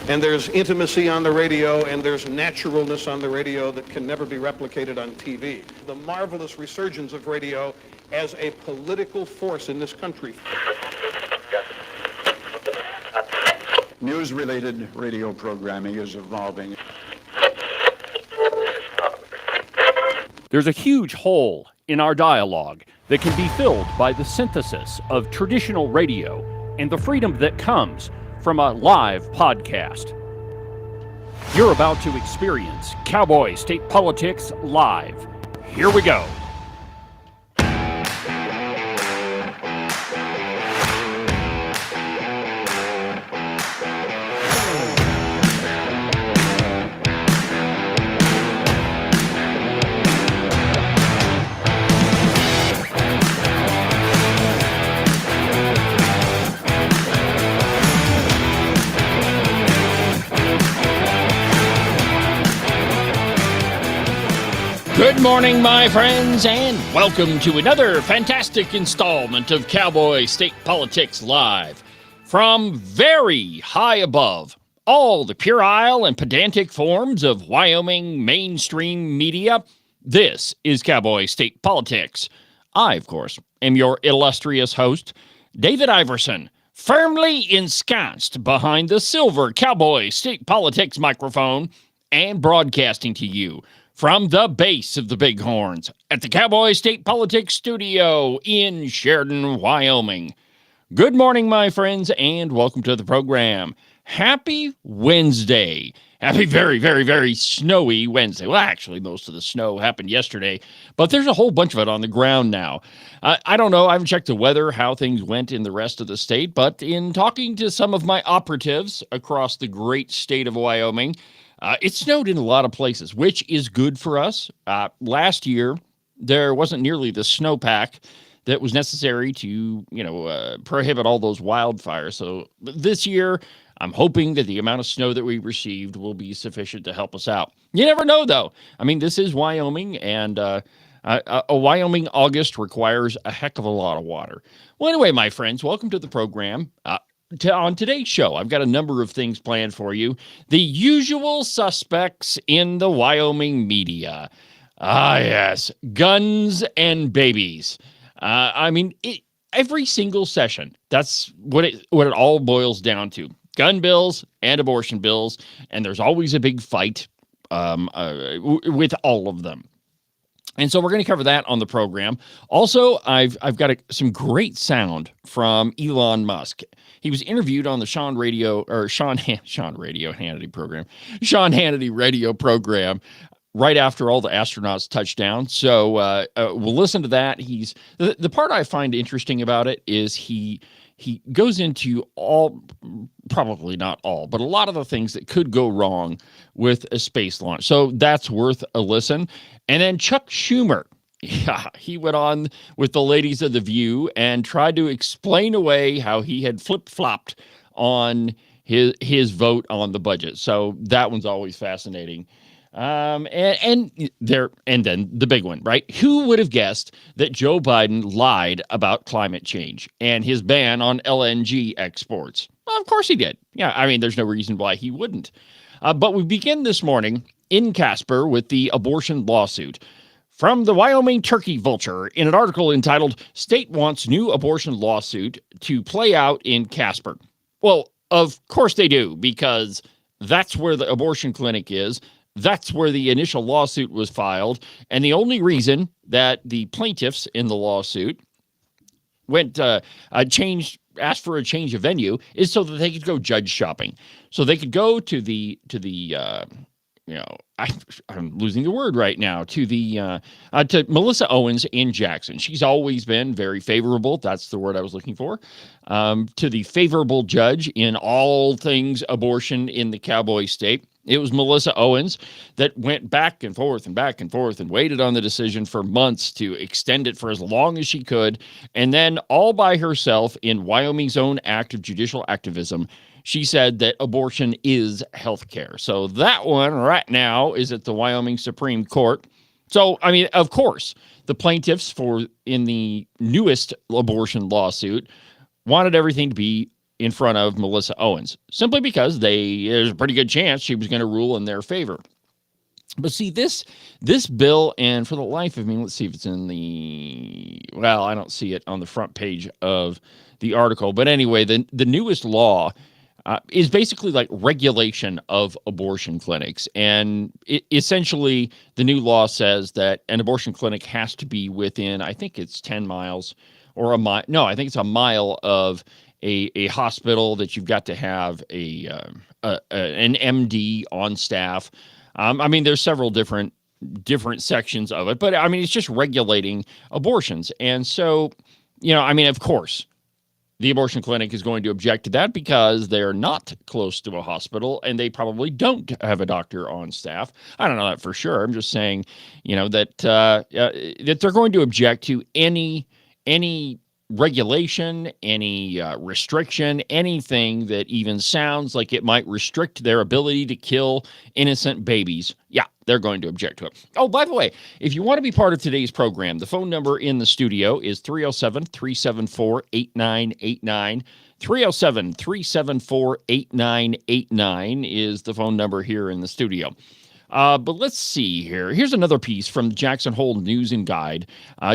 And there's intimacy on the radio, and there's naturalness on the radio that can never be replicated on TV. The marvelous resurgence of radio as a political force in this country. News-related radio programming is evolving. There's a huge hole in our dialogue that can be filled by the synthesis of traditional radio and the freedom that comes from a live podcast. You're about to experience Cowboy State Politics live. Here we go. Good morning, my friends, and welcome to another fantastic installment of Cowboy State Politics Live. From very high above all the puerile and pedantic forms of Wyoming mainstream media, this is Cowboy State Politics. I, of course, am your illustrious host, David Iverson, firmly ensconced behind the silver Cowboy State Politics microphone and broadcasting to you from the base of the Bighorns at the Cowboy State Politics Studio in Sheridan, Wyoming. Good morning, my friends, and welcome to the program. Happy Wednesday. Happy very, very, very snowy Wednesday. Well, actually, most of the snow happened yesterday, but there's a whole bunch of it on the ground now. I don't know. I haven't checked the weather, how things went in the rest of the state, but in talking to some of my operatives across the great state of Wyoming, it snowed in a lot of places, which is good for us. Last year, there wasn't nearly the snowpack that was necessary to, prohibit all those wildfires. So this year, I'm hoping that the amount of snow that we received will be sufficient to help us out. You never know, though. I mean, this is Wyoming, and a Wyoming August requires a heck of a lot of water. Well, anyway, my friends, welcome to the program. On today's show, I've got a number of things planned for you. The usual suspects in the Wyoming media. Yes, guns and babies. Every single session, that's what it all boils down to. Gun bills and abortion bills, and there's always a big fight with all of them. And so we're going to cover that on the program. Also, I've got some great sound from Elon Musk. He was interviewed on the Sean Hannity radio program right after all the astronauts touched down. So we'll listen to that. The part I find interesting about it is he goes into probably not all, but a lot of the things that could go wrong with a space launch. So that's worth a listen. And then Chuck Schumer, he went on with the ladies of The View and tried to explain away how he had flip-flopped on his vote on the budget. So that one's always fascinating. And then the big one, right? Who would have guessed that Joe Biden lied about climate change and his ban on LNG exports? Well, of course he did. Yeah, I mean, there's no reason why he wouldn't. But we begin this morning in Casper with the abortion lawsuit. From the Wyoming Turkey Vulture, in an article entitled, "State Wants New Abortion Lawsuit to Play Out in Casper." Well, of course they do, because that's where the abortion clinic is. That's where the initial lawsuit was filed. And the only reason that the plaintiffs in the lawsuit asked for a change of venue is so that they could go judge shopping. So they could go to I'm losing the word right now, to Melissa Owens in Jackson. She's always been very favorable. That's the word I was looking for. To the favorable judge in all things abortion in the Cowboy State. It was Melissa Owens that went back and forth and waited on the decision for months to extend it for as long as she could. And then all by herself, in Wyoming's own act of judicial activism, she said that abortion is health care. So that one right now is at the Wyoming Supreme Court. So, I mean, of course, the plaintiffs in the newest abortion lawsuit wanted everything to be in front of Melissa Owens, simply because there's a pretty good chance she was going to rule in their favor. But see, this bill, and for the life of me, let's see if it's in I don't see it on the front page of the article. But anyway, the newest law is basically like regulation of abortion clinics. And essentially, the new law says that an abortion clinic has to be within, I think it's 10 miles or a mile. No, I think it's a mile of a hospital, that you've got to have an MD on staff. I mean, there's several different sections of it, but I mean, it's just regulating abortions. And so, of course, the abortion clinic is going to object to that because they're not close to a hospital and they probably don't have a doctor on staff. I don't know that for sure. I'm just saying, that they're going to object to any regulation, any restriction, anything that even sounds like it might restrict their ability to kill innocent babies. Yeah, they're going to object to it. Oh, by the way, if you want to be part of today's program, the phone number in the studio is 307-374-8989. 307-374-8989 is the phone number here in the studio. But let's see here. Here's another piece from the Jackson Hole News and Guide,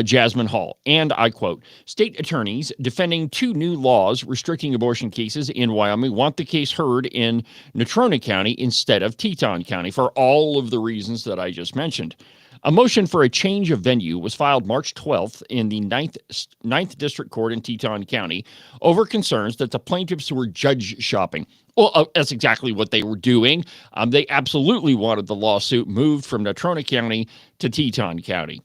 Jasmine Hall. And I quote, "State attorneys defending two new laws restricting abortion cases in Wyoming want the case heard in Natrona County instead of Teton County for all of the reasons that I just mentioned. A motion for a change of venue was filed March 12th in the 9th District Court in Teton County over concerns that the plaintiffs were judge shopping. Well, that's exactly what they were doing. They absolutely wanted the lawsuit moved from Natrona County to Teton County.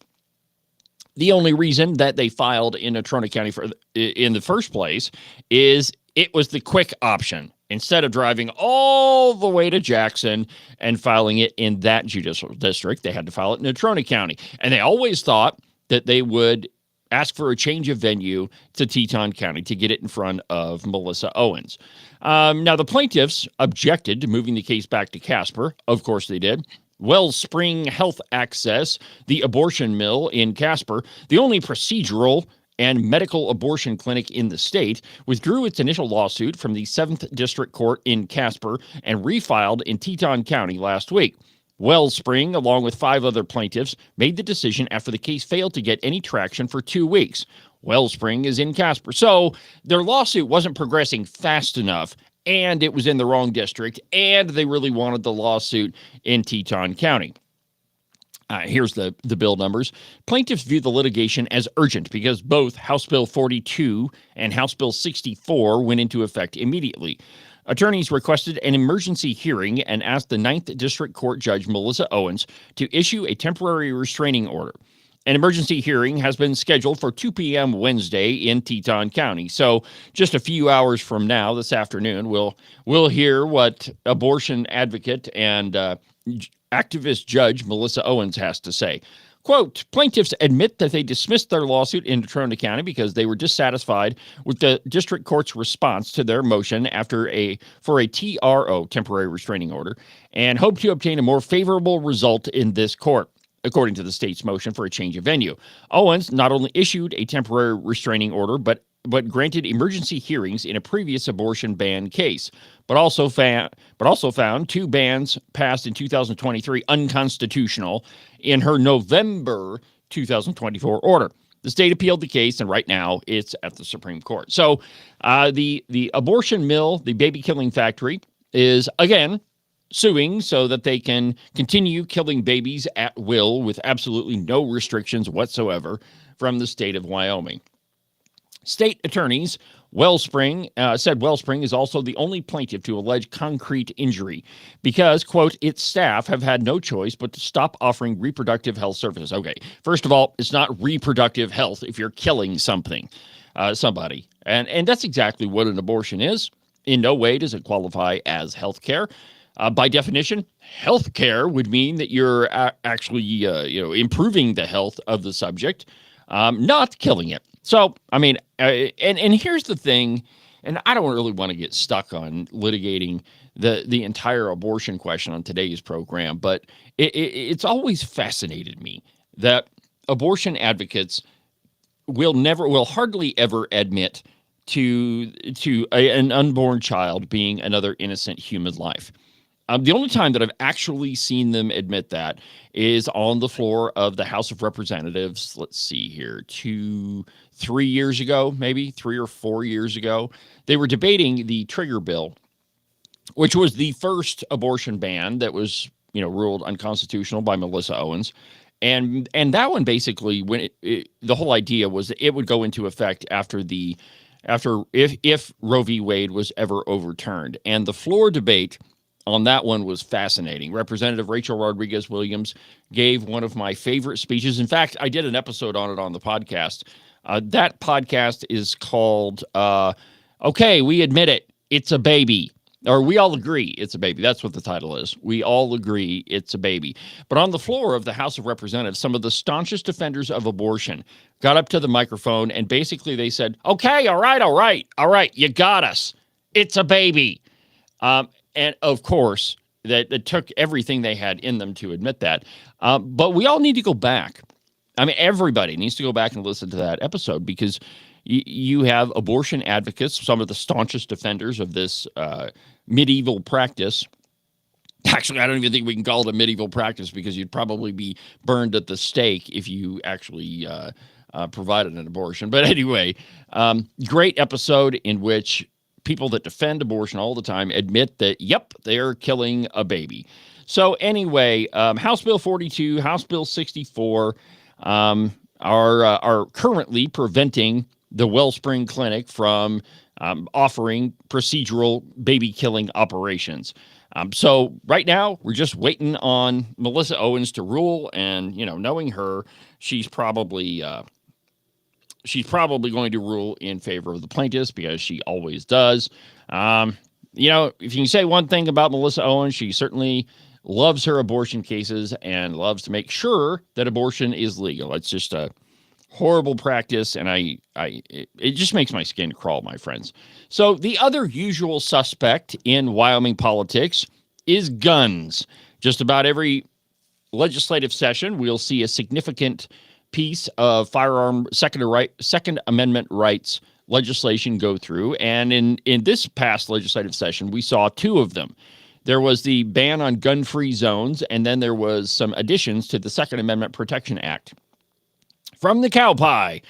The only reason that they filed in Natrona County in the first place is it was the quick option. Instead of driving all the way to Jackson and filing it in that judicial district, they had to file it in Natrona County. And they always thought that they would ask for a change of venue to Teton County to get it in front of Melissa Owens. Now, the plaintiffs objected to moving the case back to Casper. Of course they did. Wellspring Health Access, the abortion mill in Casper, the only procedural and medical abortion clinic in the state, withdrew its initial lawsuit from the 7th District Court in Casper and refiled in Teton County last week. Wellspring, along with 5 other plaintiffs, made the decision after the case failed to get any traction for 2 weeks. Wellspring is in Casper. So their lawsuit wasn't progressing fast enough, and it was in the wrong district, and they really wanted the lawsuit in Teton County. Here's the bill numbers. Plaintiffs view the litigation as urgent because both House Bill 42 and House Bill 64 went into effect immediately. Attorneys requested an emergency hearing and asked the 9th District Court Judge Melissa Owens to issue a temporary restraining order. An emergency hearing has been scheduled for 2 p.m. Wednesday in Teton County. So just a few hours from now, this afternoon, we'll hear what abortion advocate and activist Judge Melissa Owens has to say. Quote, plaintiffs admit that they dismissed their lawsuit in Natrona County because they were dissatisfied with the district court's response to their motion for a TRO, temporary restraining order, and hope to obtain a more favorable result in this court. According to the state's motion for a change of venue, Owens not only issued a temporary restraining order, but granted emergency hearings in a previous abortion ban case, but also found 2 bans passed in 2023 unconstitutional in her November 2024 order. The state appealed the case, and right now it's at the Supreme Court. So the abortion mill, the baby killing factory, is again suing so that they can continue killing babies at will with absolutely no restrictions whatsoever from the state of Wyoming. State attorneys said Wellspring is also the only plaintiff to allege concrete injury because, quote, its staff have had no choice but to stop offering reproductive health services. Okay, first of all, it's not reproductive health if you're killing somebody. And that's exactly what an abortion is. In no way does it qualify as health care. By definition, health care would mean that you're actually improving the health of the subject, not killing it. So, I mean, and here's the thing, and I don't really want to get stuck on litigating the entire abortion question on today's program, but it's always fascinated me that abortion advocates will hardly ever admit an unborn child being another innocent human life. The only time that I've actually seen them admit that is on the floor of the House of Representatives. Let's see here, 3 years ago, maybe 3 or 4 years ago. They were debating the trigger bill, which was the first abortion ban that was, ruled unconstitutional by Melissa Owens. And that one basically, when the whole idea was that it would go into effect if Roe v. Wade was ever overturned. And the floor debate on that one was fascinating. Representative Rachel Rodriguez Williams gave one of my favorite speeches. In fact, I did an episode on it on the podcast. That podcast is called, Okay, We Admit It, It's a Baby. Or We All Agree It's a Baby. That's what the title is. We all agree it's a baby. But on the floor of the House of Representatives, some of the staunchest defenders of abortion got up to the microphone and basically they said, okay, all right, you got us. It's a baby. And of course, that took everything they had in them to admit that. But we all need to go back. I mean, everybody needs to go back and listen to that episode because you have abortion advocates, some of the staunchest defenders of this medieval practice. Actually, I don't even think we can call it a medieval practice because you'd probably be burned at the stake if you actually provided an abortion. But anyway, great episode in which people that defend abortion all the time admit that, yep, they're killing a baby. So anyway, House Bill 42, House Bill 64 are currently preventing the Wellspring Clinic from offering procedural baby killing operations. So right now, we're just waiting on Melissa Owens to rule, and knowing her, she's probably going to rule in favor of the plaintiffs because she always does. If you can say one thing about Melissa Owens, she certainly loves her abortion cases and loves to make sure that abortion is legal. It's just a horrible practice, and it just makes my skin crawl, my friends. So the other usual suspect in Wyoming politics is guns. Just about every legislative session, we'll see a significant piece of firearm Second Amendment rights legislation go through. And in this past legislative session, we saw two of them. There was the ban on gun-free zones, and then there was some additions to the Second Amendment Protection Act. From the cow pie,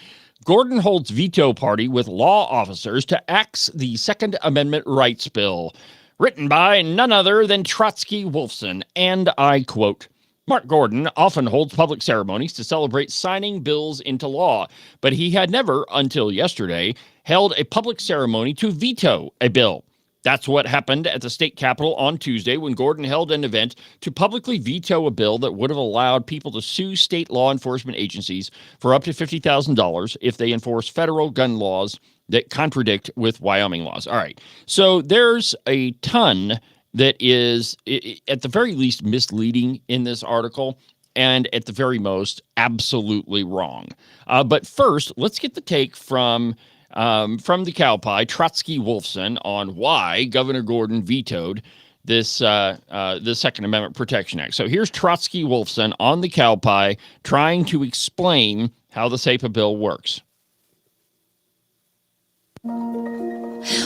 Gordon holds veto party with law officers to axe the Second Amendment rights bill, written by none other than Trotsky Wolfson, and I quote, Mark Gordon often holds public ceremonies to celebrate signing bills into law, but he had never, until yesterday, held a public ceremony to veto a bill. That's what happened at the state capitol on Tuesday when Gordon held an event to publicly veto a bill that would have allowed people to sue state law enforcement agencies for up to $50,000 if they enforce federal gun laws that contradict with Wyoming laws. All right, so there's a ton that is, at the very least, misleading in this article, and at the very most, absolutely wrong. But first, let's get the take from the cow pie, Trotsky Wolfson, on why Governor Gordon vetoed this the Second Amendment Protection Act. So here's Trotsky Wolfson on the cow pie trying to explain how the SAPA bill works.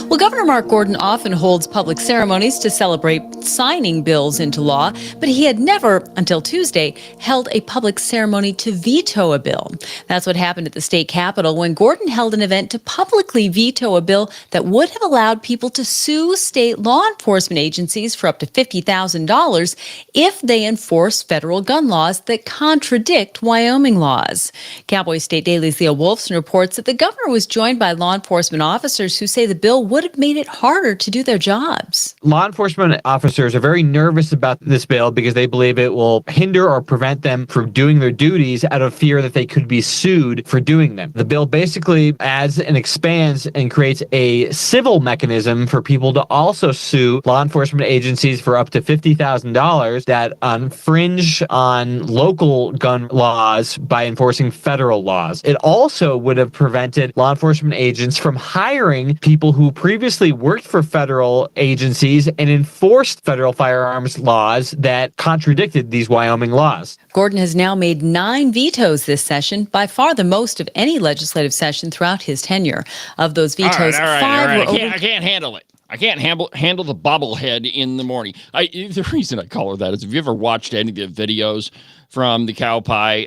Well, Governor Mark Gordon often holds public ceremonies to celebrate signing bills into law, but he had never, until Tuesday, held a public ceremony to veto a bill. That's what happened at the state capitol when Gordon held an event to publicly veto a bill that would have allowed people to sue state law enforcement agencies for up to $50,000 if they enforce federal gun laws that contradict Wyoming laws. Cowboy State Daily's Leah Wolfson reports that the governor was joined by law enforcement officers who say the bill would have made it harder to do their jobs. Law enforcement officers are very nervous about this bill because they believe it will hinder or prevent them from doing their duties out of fear that they could be sued for doing them. The bill basically adds and expands and creates a civil mechanism for people to also sue law enforcement agencies for up to $50,000 that infringe on local gun laws by enforcing federal laws. It also would have prevented law enforcement agents from hiring people who previously worked for federal agencies and enforced federal firearms laws that contradicted these Wyoming laws. Gordon has now made 9 vetoes this session, by far the most of any legislative session throughout his tenure. Of those vetoes, 5 were over... I can't handle it. I can't handle the bobblehead in the morning. The reason I call her that is if you ever watched any of the videos from the cow pie,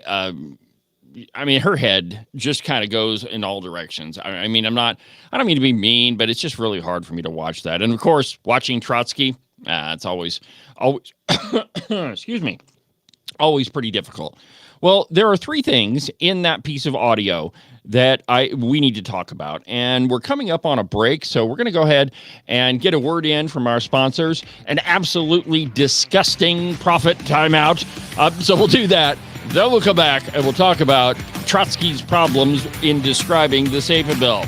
I mean, her head just kind of goes in all directions. I mean, I don't mean to be mean, but it's just really hard for me to watch that. And of course, watching Trotsky, it's always, excuse me, always pretty difficult. Well, there are 3 things in that piece of audio that we need to talk about. And we're coming up on a break, so we're going to go ahead and get a word in from our sponsors. An absolutely disgusting profit timeout. So we'll do that. Then we'll come back and we'll talk about Trotsky's problems in describing the SAFA bill.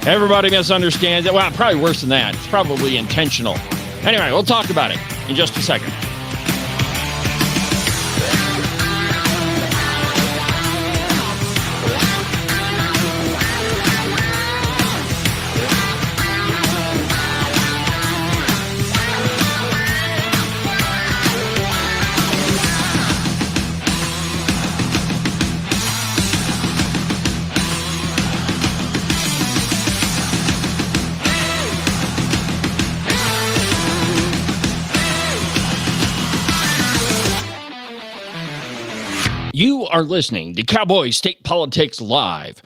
Everybody misunderstands it. Well, probably worse than that. It's probably intentional. Anyway, we'll talk about it in just a second. You are listening to Cowboy State Politics Live.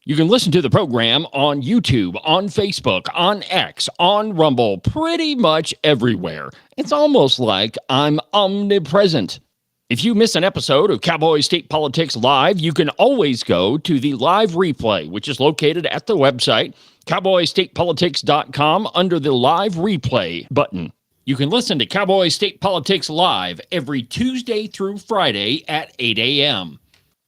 You can listen to the program on YouTube, on Facebook, on X, on Rumble, pretty much everywhere. It's almost like I'm omnipresent. If you miss an episode of Cowboy State Politics Live, you can always go to the live replay, which is located at the website, cowboystatepolitics.com, under the live replay button. You can listen to Cowboy State Politics Live every Tuesday through Friday at 8 a.m.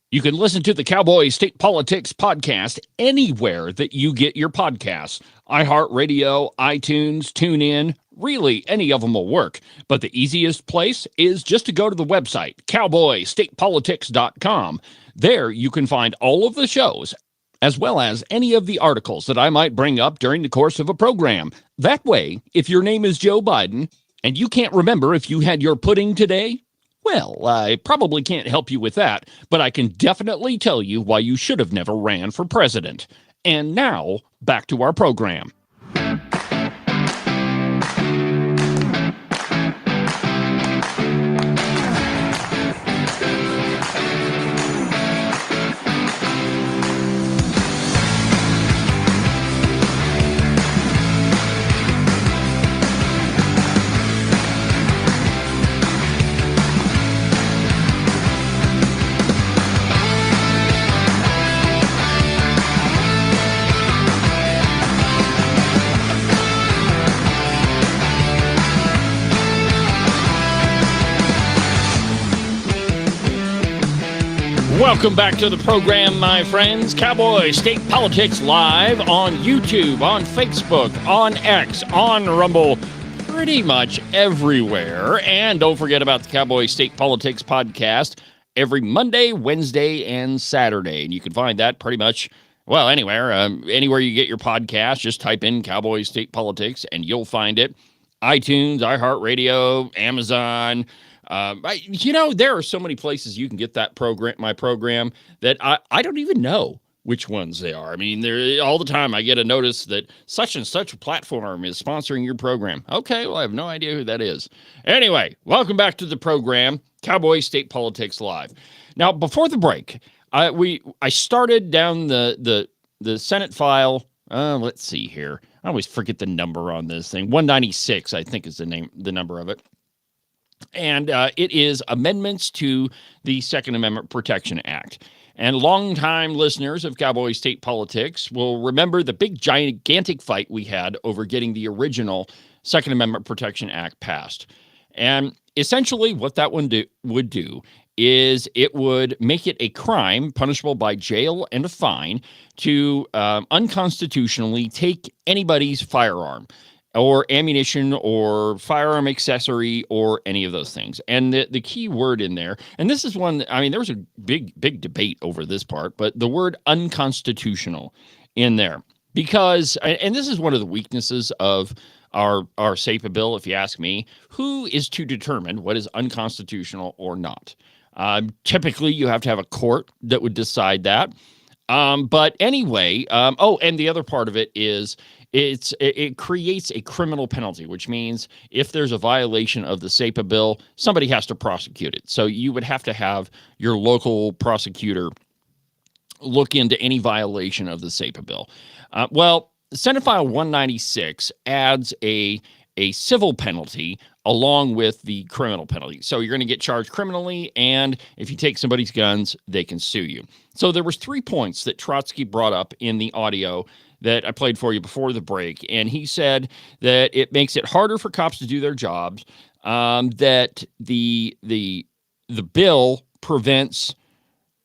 You can listen to the Cowboy State Politics podcast anywhere that you get your podcasts. iHeartRadio, iTunes, TuneIn, really any of them will work. But the easiest place is just to go to the website, cowboystatepolitics.com. There you can find all of the shows, as well as any of the articles that I might bring up during the course of a program. That way, if your name is Joe Biden and you can't remember if you had your pudding today, well, I probably can't help you with that, but I can definitely tell you why you should have never ran for president. And now, back to our program. Welcome back to the program, my friends. Cowboy State Politics Live on YouTube, on Facebook, on X, on Rumble, pretty much everywhere. And don't forget about the Cowboy State Politics podcast every Monday, Wednesday, and Saturday. And you can find that pretty much, well, anywhere. Anywhere you get your podcast, just type in Cowboy State Politics and you'll find it. iTunes, iHeartRadio, Amazon. There are so many places you can get that program, my program, that I don't even know which ones they are. I mean, all the time I get a notice that such and such a platform is sponsoring your program. Okay, well, I have no idea who that is. Anyway, welcome back to the program, Cowboy State Politics Live. Now, before the break, I started down the Senate file. Let's see here. I always forget the number on this thing. 196, I think, is the number of it. And it is amendments to the Second Amendment Protection Act. And longtime listeners of Cowboy State Politics will remember the big, gigantic fight we had over getting the original Second Amendment Protection Act passed. And essentially what that one would do is it would make it a crime punishable by jail and a fine to unconstitutionally take anybody's firearm or ammunition or firearm accessory or any of those things. And the key word in there, and this is one, I mean, there was a big debate over this part, but the word unconstitutional in there, because, and this is one of the weaknesses of our SAPA bill, if you ask me, who is to determine what is unconstitutional or not? Typically, you have to have a court that would decide that. But anyway, and the other part of it is it creates a criminal penalty, which means if there's a violation of the SAPA bill, somebody has to prosecute it. So you would have to have your local prosecutor look into any violation of the SAPA bill. Senate File 196 adds a civil penalty along with the criminal penalty. So you're going to get charged criminally, and if you take somebody's guns, they can sue you. So there was 3 points that Trotsky brought up in the audio that I played for you before the break, and he said that it makes it harder for cops to do their jobs, that the bill prevents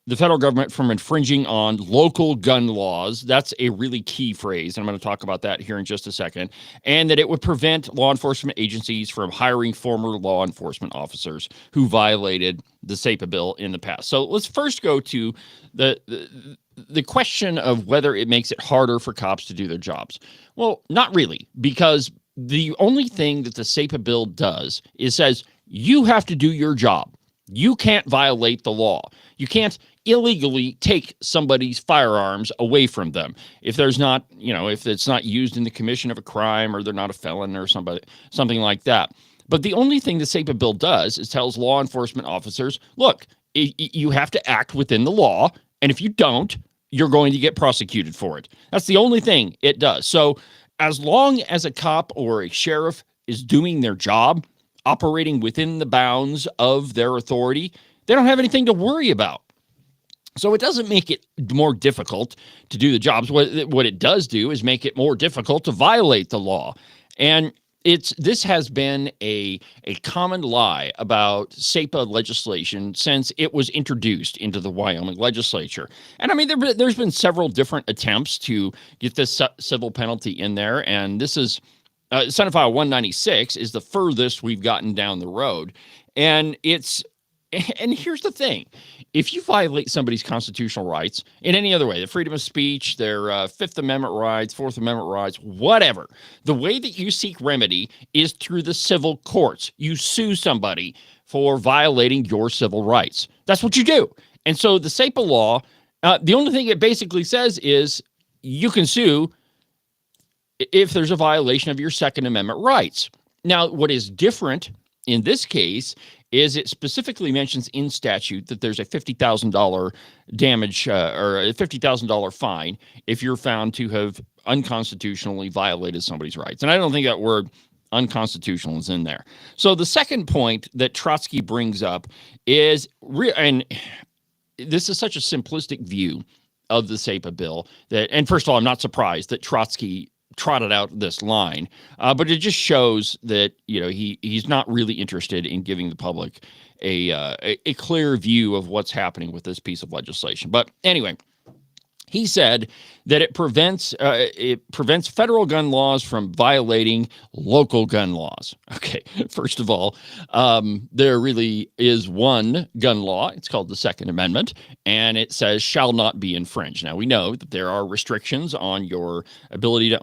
the federal government from infringing on local gun laws. That's a really key phrase, and I'm going to talk about that here in just a second. And that it would prevent law enforcement agencies from hiring former law enforcement officers who violated the SAPA bill in the past. So let's first go to the question of whether it makes it harder for cops to do their jobs. Well, not really, because the only thing that the SAPA bill does is says you have to do your job. You can't violate the law. You can't illegally take somebody's firearms away from them if there's not, if it's not used in the commission of a crime or they're not a felon or something like that. But the only thing the SAPA bill does is tells law enforcement officers, look, you have to act within the law, and if you don't, you're going to get prosecuted for it. That's the only thing it does. So as long as a cop or a sheriff is doing their job, operating within the bounds of their authority, they don't have anything to worry about. So it doesn't make it more difficult to do the jobs. What it does do is make it more difficult to violate the law. And this has been a common lie about SAPA legislation since it was introduced into the Wyoming legislature. And I mean, there's been several different attempts to get this civil penalty in there. And this is Senate File 196 is the furthest we've gotten down the road. And here's the thing. If you violate somebody's constitutional rights in any other way, the freedom of speech, their Fifth Amendment rights, Fourth Amendment rights, whatever, the way that you seek remedy is through the civil courts. You sue somebody for violating your civil rights. That's what you do. And so the SAPA law, the only thing it basically says is you can sue if there's a violation of your Second Amendment rights. Now, what is different in this case is it specifically mentions in statute that there's a $50,000 damage or a $50,000 fine if you're found to have unconstitutionally violated somebody's rights. And I don't think that word unconstitutional is in there. So the second point that Trotsky brings up is, and this is such a simplistic view of the SAPA bill that, and first of all, I'm not surprised that Trotsky trotted out this line, but it just shows that he's not really interested in giving the public a clear view of what's happening with this piece of legislation. But anyway, he said that it prevents federal gun laws from violating local gun laws. Okay, first of all, there really is one gun law. It's called the Second Amendment, and it says shall not be infringed. Now, we know that there are restrictions on your ability to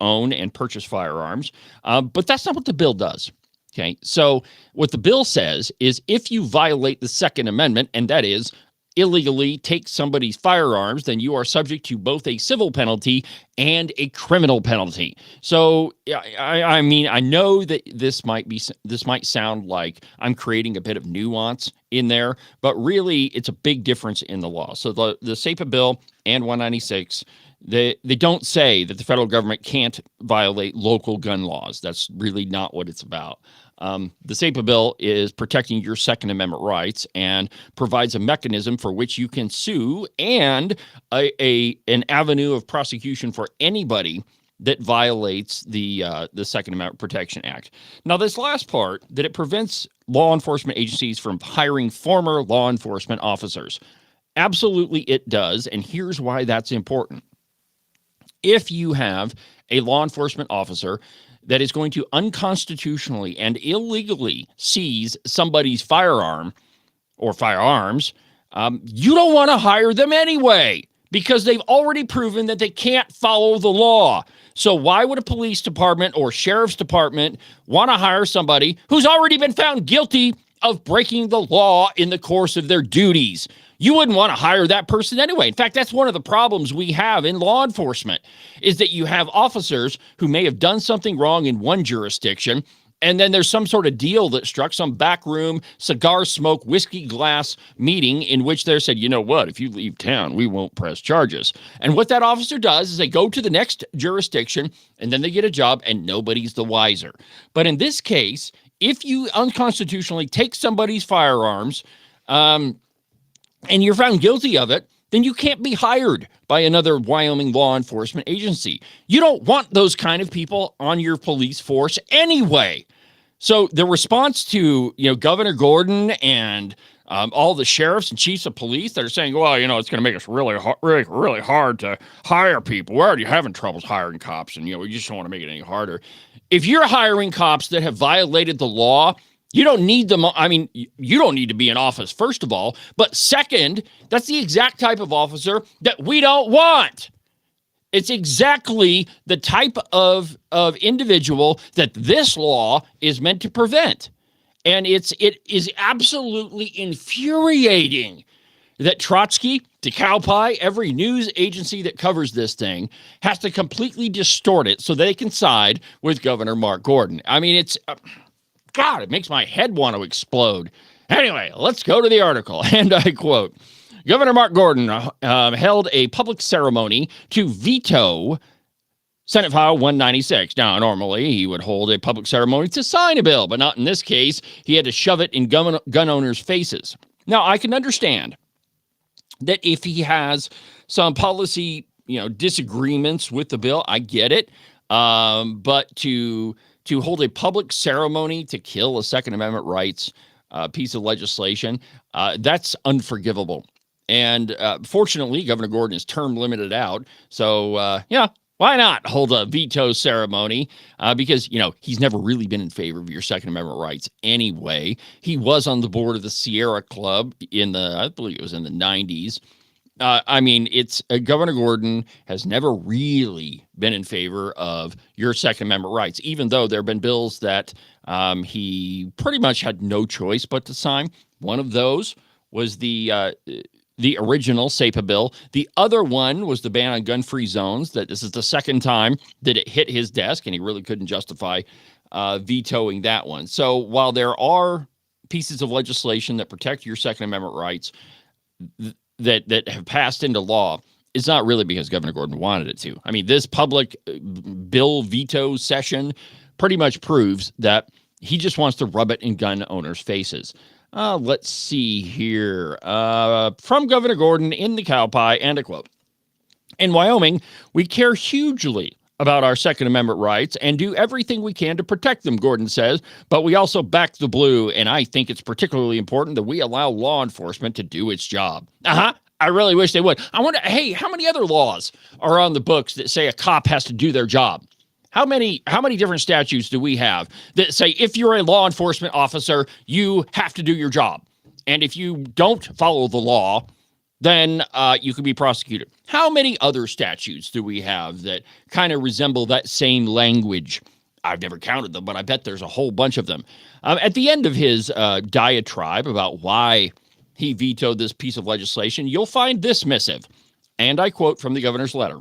own and purchase firearms, but that's not what the bill does. Okay, so what the bill says is if you violate the Second Amendment, and that is illegally take somebody's firearms, then you are subject to both a civil penalty and a criminal penalty. So, I mean, I know that this might sound like I'm creating a bit of nuance in there, but really it's a big difference in the law. So the SAPA bill and 196, they don't say that the federal government can't violate local gun laws. That's really not what it's about. The SAPA bill is protecting your Second Amendment rights and provides a mechanism for which you can sue and an avenue of prosecution for anybody that violates the Second Amendment Protection Act. Now, this last part, that it prevents law enforcement agencies from hiring former law enforcement officers. Absolutely it does, and here's why that's important. If you have a law enforcement officer that is going to unconstitutionally and illegally seize somebody's firearm or firearms, you don't want to hire them anyway because they've already proven that they can't follow the law. So why would a police department or sheriff's department want to hire somebody who's already been found guilty of breaking the law in the course of their duties? You wouldn't want to hire that person anyway. In fact, that's one of the problems we have in law enforcement, is that you have officers who may have done something wrong in one jurisdiction, and then there's some sort of deal that struck, some backroom, cigar smoke, whiskey glass meeting in which they said, you know what, if you leave town, we won't press charges. And what that officer does is they go to the next jurisdiction, and then they get a job, and nobody's the wiser. But in this case, if you unconstitutionally take somebody's firearms, and you're found guilty of it, then you can't be hired by another Wyoming law enforcement agency. You don't want those kind of people on your police force anyway. So the response to, Governor Gordon and all the sheriffs and chiefs of police that are saying, well, it's going to make us really hard to hire people. We're already having troubles hiring cops, and, we just don't want to make it any harder. If you're hiring cops that have violated the law, you don't need them. I mean, you don't need to be in office, first of all. But second, that's the exact type of officer that we don't want. It's exactly the type of individual that this law is meant to prevent. And it is absolutely infuriating that Trotsky, to Cowboy, every news agency that covers this thing, has to completely distort it so they can side with Governor Mark Gordon. I mean, it's... God, it makes my head want to explode. Anyway, let's go to the article. And I quote, Governor Mark Gordon held a public ceremony to veto Senate File 196. Now, normally he would hold a public ceremony to sign a bill, but not in this case. He had to shove it in gun owners' faces. Now, I can understand that if he has some policy, disagreements with the bill, I get it. But to hold a public ceremony to kill a Second Amendment rights piece of legislation, that's unforgivable. And fortunately, Governor Gordon is term limited out. So, why not hold a veto ceremony? Because, he's never really been in favor of your Second Amendment rights anyway. He was on the board of the Sierra Club I believe it was in the 90s. Governor Gordon has never really been in favor of your Second Amendment rights, even though there have been bills that he pretty much had no choice but to sign. One of those was the original SAPA bill. The other one was the ban on gun-free zones. That this is the second time that it hit his desk, and he really couldn't justify vetoing that one. So while there are pieces of legislation that protect your Second Amendment rights that have passed into law, it's not really because Governor Gordon wanted it to. I mean, this public bill veto session pretty much proves that he just wants to rub it in gun owners' faces. Let's see here. From Governor Gordon in the Cowboy, and a quote. In Wyoming, we care hugely about our Second Amendment rights and do everything we can to protect them, Gordon says, but we also back the blue, and I think it's particularly important that we allow law enforcement to do its job. I really wish they would. I wonder, hey, how many other laws are on the books that say a cop has to do their job? How many different statutes do we have that say if you're a law enforcement officer, you have to do your job? And if you don't follow the law, then you could be prosecuted. How many other statutes do we have that kind of resemble that same language? I've never counted them, but I bet there's a whole bunch of them. At the end of his diatribe about why he vetoed this piece of legislation, you'll find this missive. And I quote from the governor's letter.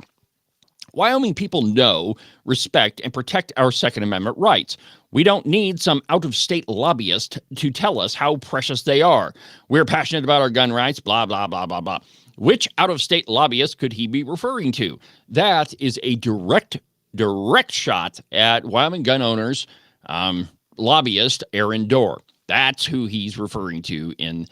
Wyoming people know, respect, and protect our Second Amendment rights. We don't need some out-of-state lobbyist to tell us how precious they are. We're passionate about our gun rights, blah, blah, blah, blah, blah. Which out-of-state lobbyist could he be referring to? That is a direct shot at Wyoming gun owners, lobbyist Aaron Dorr. That's who he's referring to in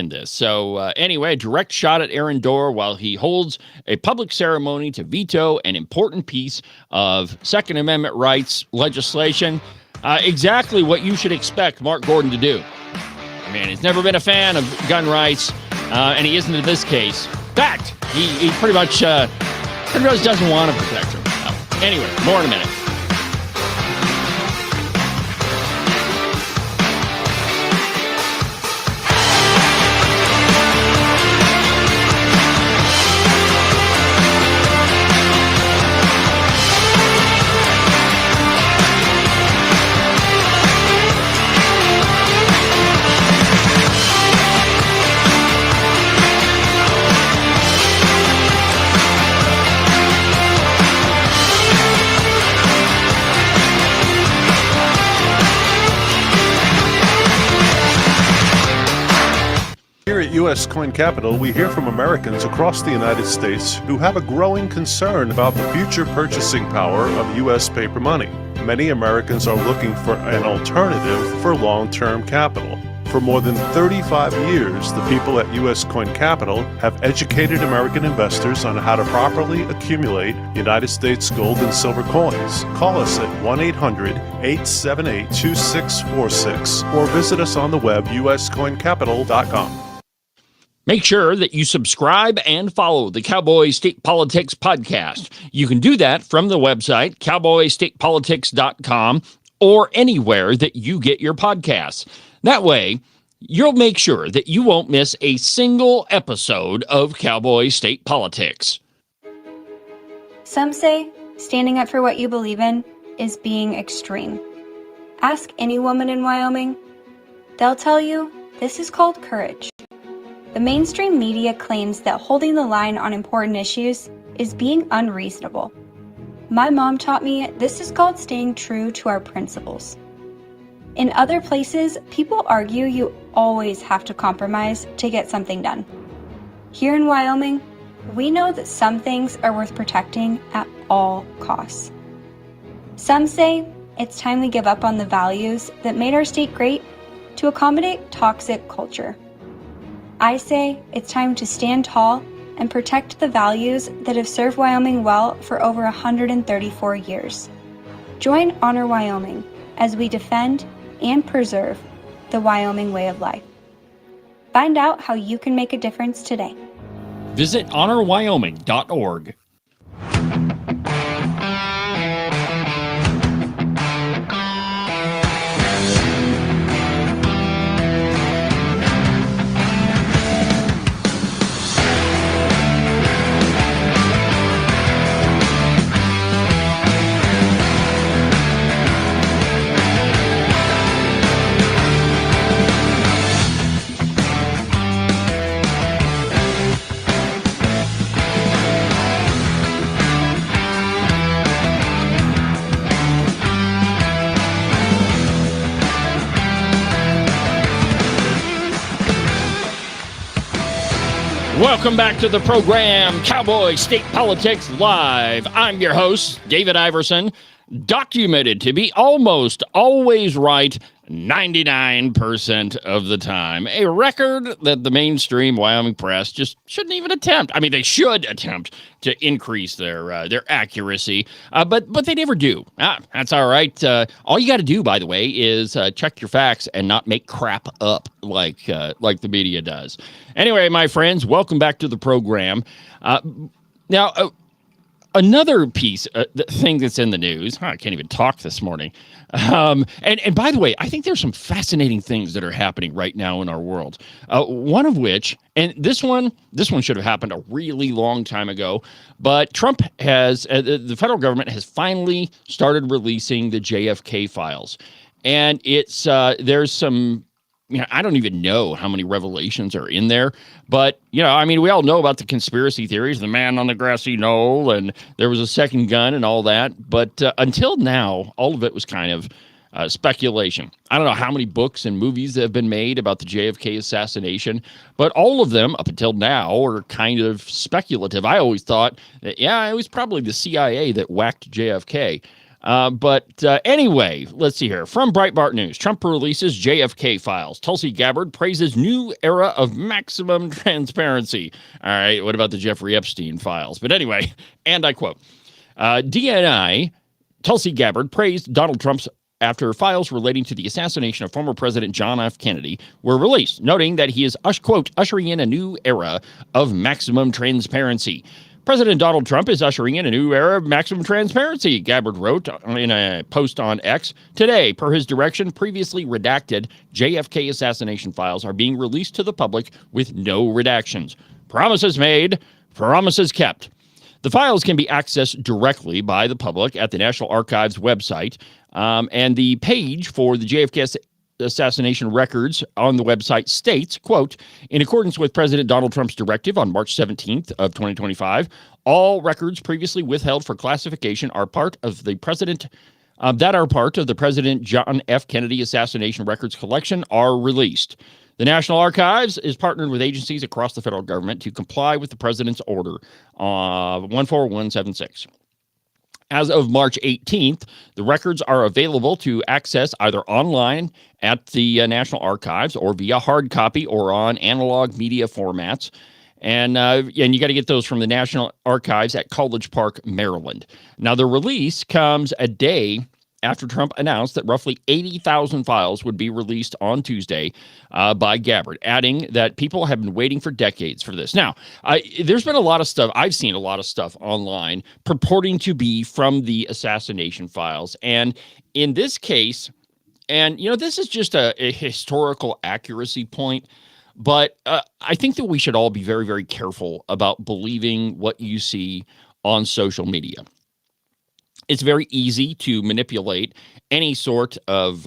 this. So anyway, direct shot at Aaron Dorr while he holds a public ceremony to veto an important piece of Second Amendment rights legislation. Exactly what you should expect Mark Gordon to do. I mean, he's never been a fan of gun rights, and he isn't in this case. In fact, he pretty much doesn't want to protect them. Anyway, more in a minute. U.S. Coin Capital, we hear from Americans across the United States who have a growing concern about the future purchasing power of U.S. paper money. Many Americans are looking for an alternative for long-term capital. For more than 35 years, the people at U.S. Coin Capital have educated American investors on how to properly accumulate United States gold and silver coins. Call us at 1-800-878-2646 or visit us on the web, uscoincapital.com. Make sure that you subscribe and follow the Cowboy State Politics podcast. You can do that from the website, cowboystatepolitics.com, or anywhere that you get your podcasts. That way, you'll make sure that you won't miss a single episode of Cowboy State Politics. Some say standing up for what you believe in is being extreme. Ask any woman in Wyoming. They'll tell you this is called courage. The mainstream media claims that holding the line on important issues is being unreasonable. My mom taught me this is called staying true to our principles. In other places, people argue you always have to compromise to get something done. Here in Wyoming, we know that some things are worth protecting at all costs. Some say it's time we give up on the values that made our state great to accommodate toxic culture. I say it's time to stand tall and protect the values that have served Wyoming well for over 134 years. Join Honor Wyoming as we defend and preserve the Wyoming way of life. Find out how you can make a difference today. Visit honorwyoming.org. Welcome back to the program, Cowboy State Politics Live. I'm your host, David Iverson, documented to be almost always right 99% of the time. A record that the mainstream Wyoming press just shouldn't even attempt. I mean, they should attempt to increase their accuracy, but they never do. That's all right. All you got to do, by the way, is check your facts and not make crap up like the media does. Anyway, my friends, welcome back to the program. Now, another piece, the thing that's in the news, I can't even talk this morning. And by the way, I think there's some fascinating things that are happening right now in our world. One of which, and this one should have happened a really long time ago, but Trump has, the federal government has finally started releasing the JFK files. And it's, there's some, I don't even know how many revelations are in there, but, we all know about the conspiracy theories, the man on the grassy knoll, and there was a second gun and all that. But until now, all of it was kind of speculation. I don't know how many books and movies have been made about the JFK assassination, but all of them up until now are kind of speculative. I always thought that, it was probably the CIA that whacked JFK. But anyway, let's see here. From Breitbart News, Trump releases JFK files. Tulsi Gabbard praises new era of maximum transparency. All right, what about the Jeffrey Epstein files? But anyway, and I quote, DNI, Tulsi Gabbard praised Donald Trump's after files relating to the assassination of former President John F. Kennedy were released, noting that he is, quote, ushering in a new era of maximum transparency. President Donald Trump is ushering in a new era of maximum transparency, Gabbard wrote in a post on X. Today, per his direction, previously redacted JFK assassination files are being released to the public with no redactions. Promises made, promises kept. The files can be accessed directly by the public at the National Archives website, and the page for the JFK assassination records on the website states, quote, in accordance with President Donald Trump's directive on March 17th of 2025, all records previously withheld for classification are part of the President John F. Kennedy assassination records collection are released. The National Archives is partnered with agencies across the federal government to comply with the president's order 14176. As of March 18th, the records are available to access either online at the National Archives or via hard copy or on analog media formats. And you got to get those from the National Archives at College Park, Maryland. Now, the release comes a day after Trump announced that roughly 80,000 files would be released on Tuesday by Gabbard, adding that people have been waiting for decades for this. Now, there's been a lot of stuff. I've seen a lot of stuff online purporting to be from the assassination files. And in this case, and, this is just a historical accuracy point, but I think that we should all be very, very careful about believing what you see on social media. It's very easy to manipulate any sort of,